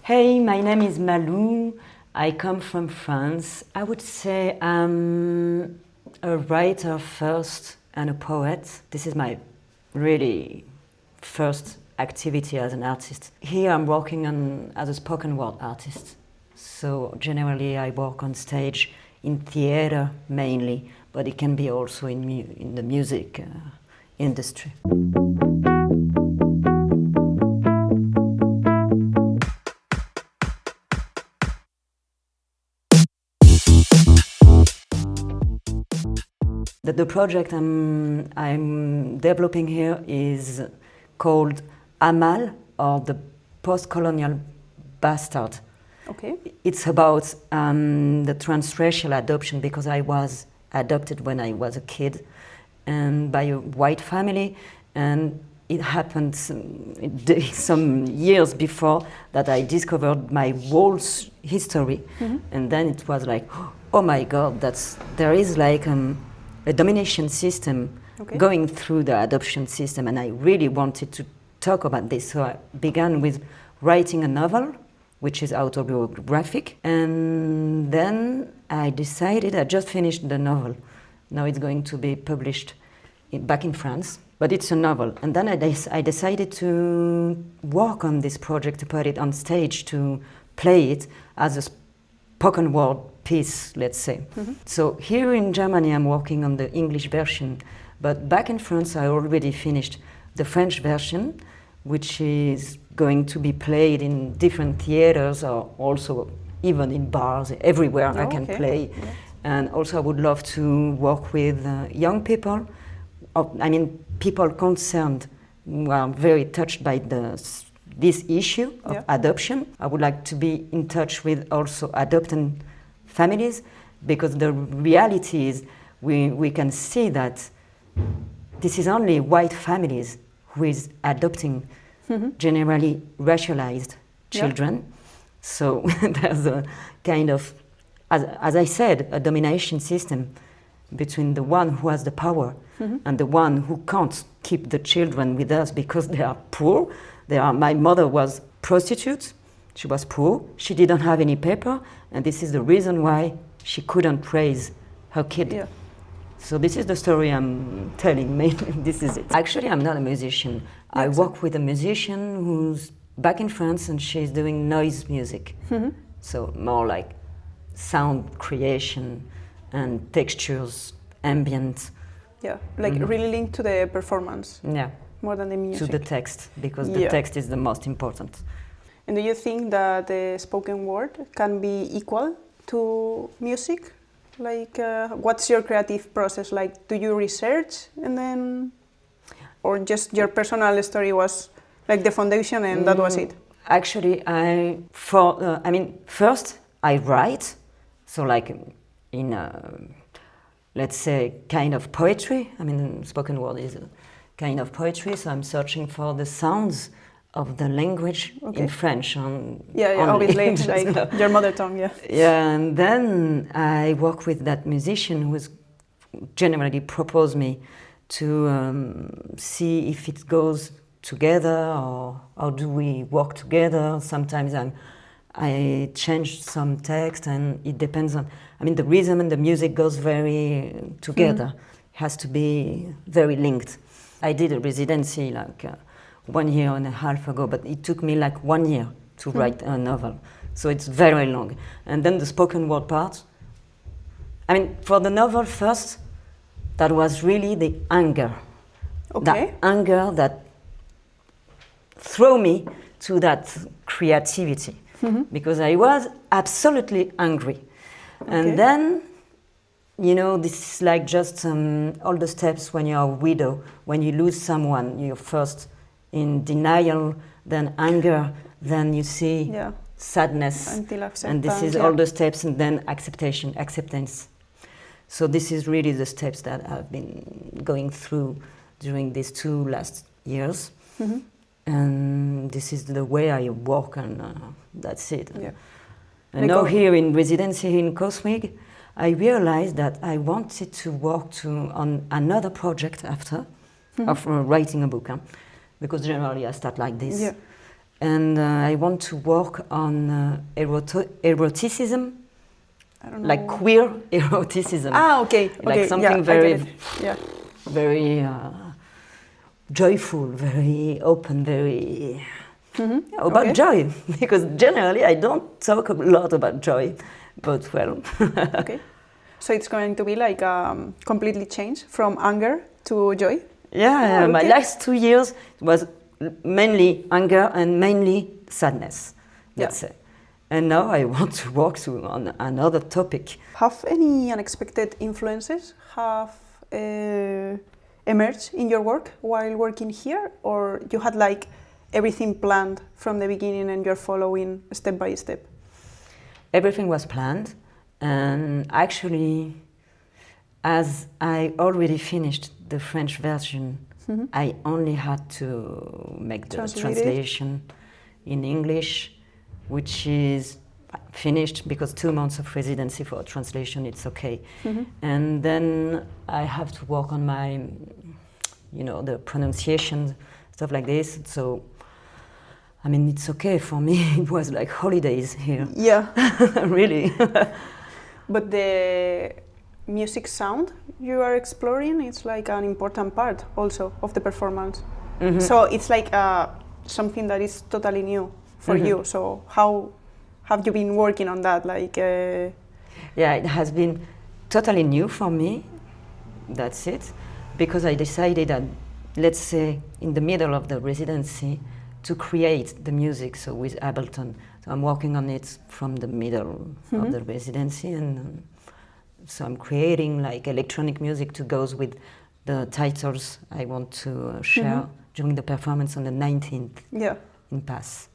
Hey, my name is Malou. I come from France. I would say I'm a writer first and a poet. This is my really first activity as an artist. Here I'm working as a spoken word artist. So generally I work on stage in theater mainly, but it can be also in the music industry. The project I'm developing here is called Amal, or the post-colonial bastard. Okay. It's about the transracial adoption, because I was adopted when I was a kid and by a white family, and it happened some years before that I discovered my whole history. Mm-hmm. And then it was like, oh my God, there is like a domination system going through the adoption system, and I really wanted to talk about this. So I began with writing a novel, which is autobiographic, and then I decided, I just finished the novel. Now it's going to be published back in France, but it's a novel. And then I decided to work on this project, to put it on stage, to play it as a spoken word piece, let's say. Mm-hmm. So here in Germany I'm working on the English version, but back in France I already finished the French version, which is going to be played in different theaters, or also even in bars, everywhere I can play. Yes. And also I would love to work with young people, people concerned who are very touched by this issue of adoption. I would like to be in touch with also adopted families, because the reality is we can see that this is only white families who is adopting generally racialized children. So there's a kind of, as I said, a domination system between the one who has the power and the one who can't keep the children with us because they are poor. My mother was prostitute. She was poor, she didn't have any paper, and this is the reason why she couldn't raise her kid. Yeah. So this is the story I'm telling me. This is it. Actually, I'm not a musician. I work with a musician who's back in France, and she's doing noise music. Mm-hmm. So more like sound creation and textures, ambient. Yeah, like really linked to the performance. Yeah. More than the music. To the text, because the text is the most important. And do you think that the spoken word can be equal to music? Like, what's your creative process like? Do you research and then, or just your personal story was like the foundation and that was it? Actually, first I write, so like in let's say kind of poetry. Spoken word is a kind of poetry, so I'm searching for the sounds of the language in French. Obviously, like your mother tongue, Yeah, and then I work with that musician who generally proposed me to see if it goes together, or how do we work together. Sometimes I change some text, and it depends on, the rhythm and the music goes very together. Has to be very linked. I did a residency like 1 year and a half ago, but it took me like 1 year to write a novel. So it's very long. And then the spoken word part. For the novel first, that was really the anger. Okay. The anger that threw me to that creativity. Mm-hmm. Because I was absolutely angry. Okay. And then, this is like just all the steps when you're a widow, when you lose someone, you're first in denial, then anger, then you see sadness, and this is all the steps, and then acceptance. So this is really the steps that I've been going through during these 2 last years, and this is the way I work, and that's it. Yeah. And now here in residency in Coswig, I realized that I wanted to work on another project after of writing a book. Because generally I start like this. Yeah. and I want to work on eroticism, I don't know. like queer eroticism. Ah, okay. Like something yeah, very, I get it. Yeah. very joyful, very open, very about Okay. joy. Because generally I don't talk a lot about joy, but well. Okay. So it's going to be like completely changed from anger to joy? Yeah, Oh, my okay. last 2 years was mainly anger and mainly sadness, let's say. And now I want to work on another topic. Have any unexpected influences have emerged in your work while working here, or you had like everything planned from the beginning and you're following step by step? Everything was planned, and actually, as I already finished the French version, I only had to make the translation in English, which is finished because 2 months of residency for translation, it's okay. And then I have to work on my, the pronunciation, stuff like this. So, I mean, it's okay for me. It was like holidays here. Yeah. Really. But the music sound you are exploring, it's like an important part also of the performance. So it's like something that is totally new for you. So how have you been working on that? Like, yeah, it has been totally new for me. That's it, because I decided that, let's say, in the middle of the residency, to create the music. So with Ableton, so I'm working on it from the middle of the residency, and so I'm creating like electronic music to go with the titles I want to share during the performance on the 19th in Pass.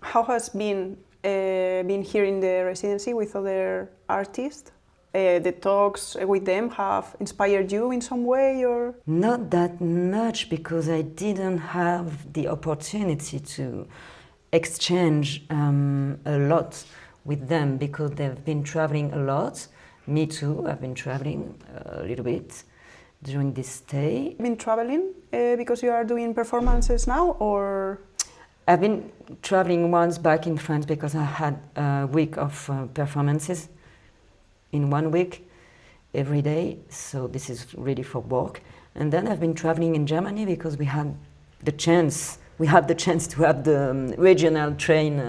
How has been here in the residency with other artists? The talks with them have inspired you in some way, or? Not that much, because I didn't have the opportunity to exchange a lot with them, because they've been traveling a lot. Me too, I've been traveling a little bit during this stay. Been traveling because you are doing performances now, or? I've been traveling once back in France because I had a week of performances in 1 week every day, so this is really for work. And then I've been traveling in Germany because we have the chance to have the regional train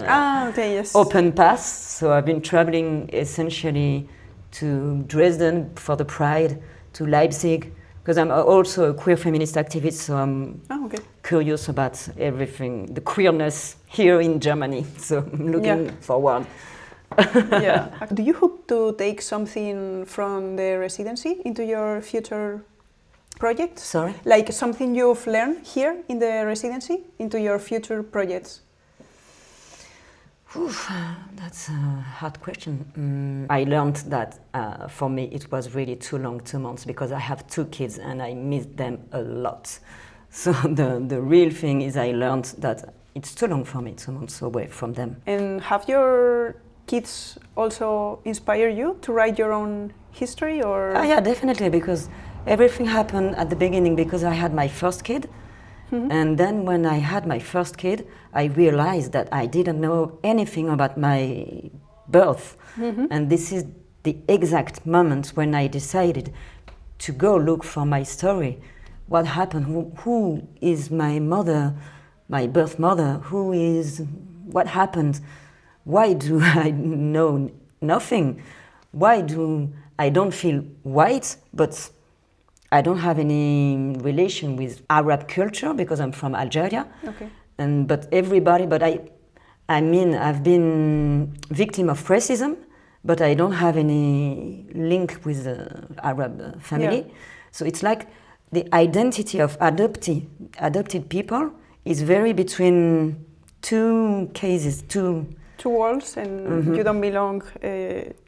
open pass. So I've been traveling essentially to Dresden for the Pride, to Leipzig, because I'm also a queer feminist activist, so I'm curious about everything, the queerness here in Germany, so I'm looking forward. Do you hope to take something from the residency into your future projects? Sorry? Like something you've learned here in the residency into your future projects? That's a hard question. I learned that for me it was really too long, 2 months, because I have 2 kids and I miss them a lot. So the real thing is I learned that it's too long for me, 2 months away from them. And have your kids also inspired you to write your own history, or? Yeah, definitely, because everything happened at the beginning because I had my first kid. And then when I had my first kid, I realized that I didn't know anything about my birth. And this is the exact moment when I decided to go look for my story. What happened? Who is my mother, my birth mother? What happened? Why do I know nothing? Why do I don't feel white, but I don't have any relation with Arab culture because I'm from Algeria. But I've been victim of racism, but I don't have any link with the Arab family. So it's like the identity of adopted people is very between 2 cases, two worlds, and you don't belong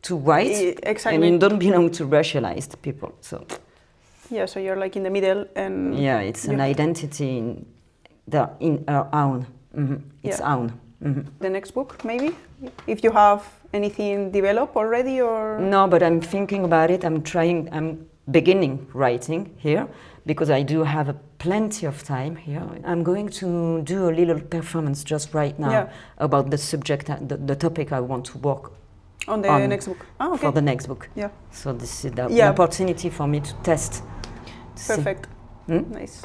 to white, and you don't belong to racialized people. So. Yeah, so you're like in the middle, and it's an identity in our own. It's own. The next book, maybe, if you have anything developed already, or? No, but I'm thinking about it. I'm beginning writing here, because I do have plenty of time here. I'm going to do a little performance just right now about the subject, the topic I want to work on the next book. Okay. For the next book. Yeah. So this is the opportunity for me to test. Perfect. Nice.